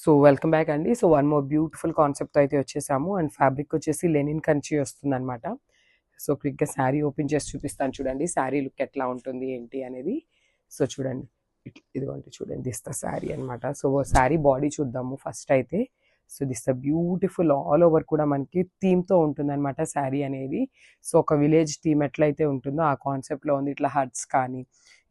So welcome back అండి. So one more beautiful concept అయితే వచ్చేసాము. అండ్ ఫ్యాబ్రిక్ వచ్చేసి లెనిన్ కంచి వస్తుంది అనమాట. సో క్విక్గా శారీ ఓపెన్ చేసి చూపిస్తాను చూడండి, శారీ లుక్ ఎట్లా ఉంటుంది ఏంటి అనేది. సో చూడండి, ఇదిగోండి చూడండి, దిస్ ద శారీ అనమాట. సో శారీ బాడీ చూద్దాము ఫస్ట్ అయితే. So this the beautiful all over కూడా మనకి థీమ్తో ఉంటుంది అనమాట శారీ అనేది. సో ఒక విలేజ్ థీమ్ ఎట్లయితే ఉంటుందో ఆ కాన్సెప్ట్లో ఉంది. ఇట్లా హట్స్ కానీ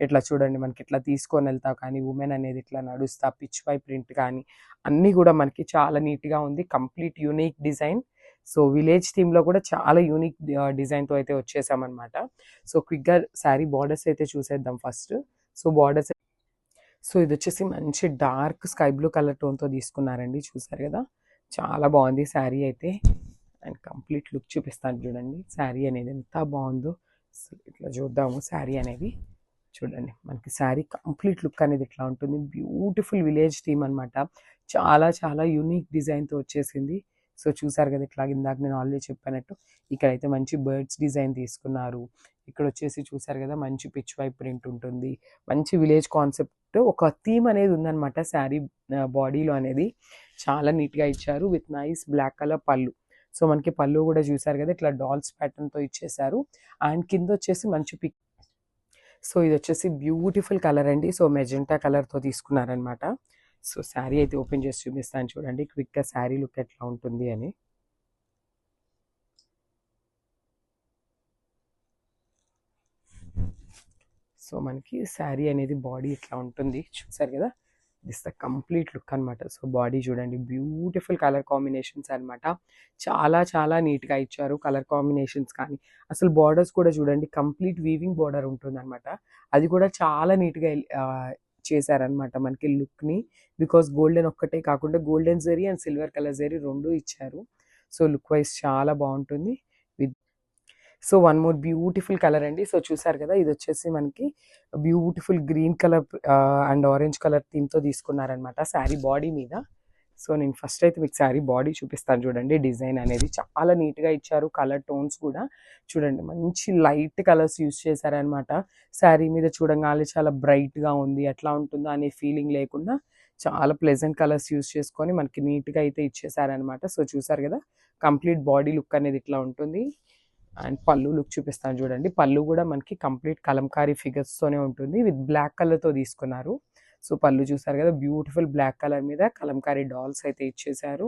ఇట్లా చూడండి, మనకి ఇట్లా తీసుకొని వెళ్తా కానీ ఉమెన్ అనేది ఇట్లా నడుస్తా పిచ్ పై ప్రింట్ కానీ అన్నీ కూడా మనకి చాలా నీట్గా ఉంది. Complete unique design. So village థీమ్లో కూడా చాలా యూనిక్ డిజైన్తో అయితే వచ్చేసామన్నమాట. సో క్విక్గా శారీ బార్డర్స్ అయితే చూసేద్దాం ఫస్ట్. సో బార్డర్స్, సో ఇది వచ్చేసి మంచి డార్క్ స్కై బ్లూ కలర్ టోన్తో తీసుకున్నారండి, చూసారు కదా, చాలా బాగుంది శారీ అయితే. అండ్ కంప్లీట్ లుక్ చూపిస్తాను చూడండి, శారీ అనేది ఎంత బాగుందో. సో ఇట్లా చూద్దాము శారీ అనేది. చూడండి మనకి శారీ కంప్లీట్ లుక్ అనేది ఇట్లా ఉంటుంది. బ్యూటిఫుల్ విలేజ్ థీమ్ అనమాట. చాలా చాలా యూనిక్ డిజైన్తో వచ్చేసింది. సో చూసారు కదా, ఇట్లా ఇందాక నేను ఆల్రెడీ చెప్పినట్టు ఇక్కడైతే మంచి బర్డ్స్ డిజైన్ తీసుకున్నారు. ఇక్కడ వచ్చేసి చూసారు కదా, మంచి పిచ్ వై ప్రింట్ ఉంటుంది. మంచి విలేజ్ కాన్సెప్ట్ ఒక థీమ్ అనేది ఉందన్నమాట శారీ బాడీలో అనేది. చాలా నీట్గా ఇచ్చారు విత్ నైస్ బ్లాక్ కలర్ పళ్ళు. సో మనకి పళ్ళు కూడా చూసారు కదా, ఇట్లా డాల్స్ ప్యాటర్న్తో ఇచ్చేసారు. అండ్ కింద వచ్చేసి మంచి పిక్. సో ఇది వచ్చేసి బ్యూటిఫుల్ కలర్ అండి. సో మెజెంటా కలర్తో తీసుకున్నారనమాట. సో శారీ అయితే ఓపెన్ చేసి చూపిస్తాను చూడండి క్విక్గా శారీ లుక్ ఎట్లా ఉంటుంది అని. సో మనకి శారీ అనేది బాడీ ఇట్లా ఉంటుంది, చూసారు కదా, దిస్ ద కంప్లీట్ లుక్ అనమాట. సో బాడీ చూడండి, బ్యూటిఫుల్ కలర్ కాంబినేషన్స్ అనమాట. చాలా చాలా నీట్గా ఇచ్చారు కలర్ కాంబినేషన్స్ కానీ. అసలు బార్డర్స్ కూడా చూడండి, కంప్లీట్ వీవింగ్ బార్డర్ ఉంటుంది అనమాట. అది కూడా చాలా నీట్గా చేశారనమాట మనకి లుక్ని. బికాస్ గోల్డెన్ ఒక్కటే కాకుండా golden zari and silver colour zari రెండు ఇచ్చారు. సో లుక్ వైజ్ చాలా బాగుంటుంది. With so one more beautiful colour అండి. సో చూసారు కదా, ఇది వచ్చేసి మనకి beautiful green colour and orange colour థీమ్తో తీసుకున్నారనమాట శారీ బాడీ మీద. సో నేను ఫస్ట్ అయితే మీకు శారీ బాడీ చూపిస్తాను చూడండి. డిజైన్ అనేది చాలా నీట్గా ఇచ్చారు. కలర్ టోన్స్ కూడా చూడండి, మంచి లైట్ కలర్స్ యూస్ చేశారనమాట. శారీ మీద చూడగానే చాలా బ్రైట్గా ఉంది, ఎట్లా ఉంటుందో అనే ఫీలింగ్ లేకుండా చాలా ప్లెజెంట్ కలర్స్ యూస్ చేసుకొని మనకి నీట్గా అయితే ఇచ్చేసారనమాట. సో చూసారు కదా, కంప్లీట్ బాడీ లుక్ అనేది ఇట్లా ఉంటుంది. అండ్ పళ్ళు లుక్ చూపిస్తాను చూడండి. పళ్ళు కూడా మనకి కంప్లీట్ కలంకారీ ఫిగర్స్తోనే ఉంటుంది, విత్ బ్లాక్ కలర్తో తీసుకున్నారు. సో పళ్ళు చూసారు కదా, బ్యూటిఫుల్ బ్లాక్ కలర్ మీద కలంకారీ డాల్స్ అయితే ఇచ్చేసారు.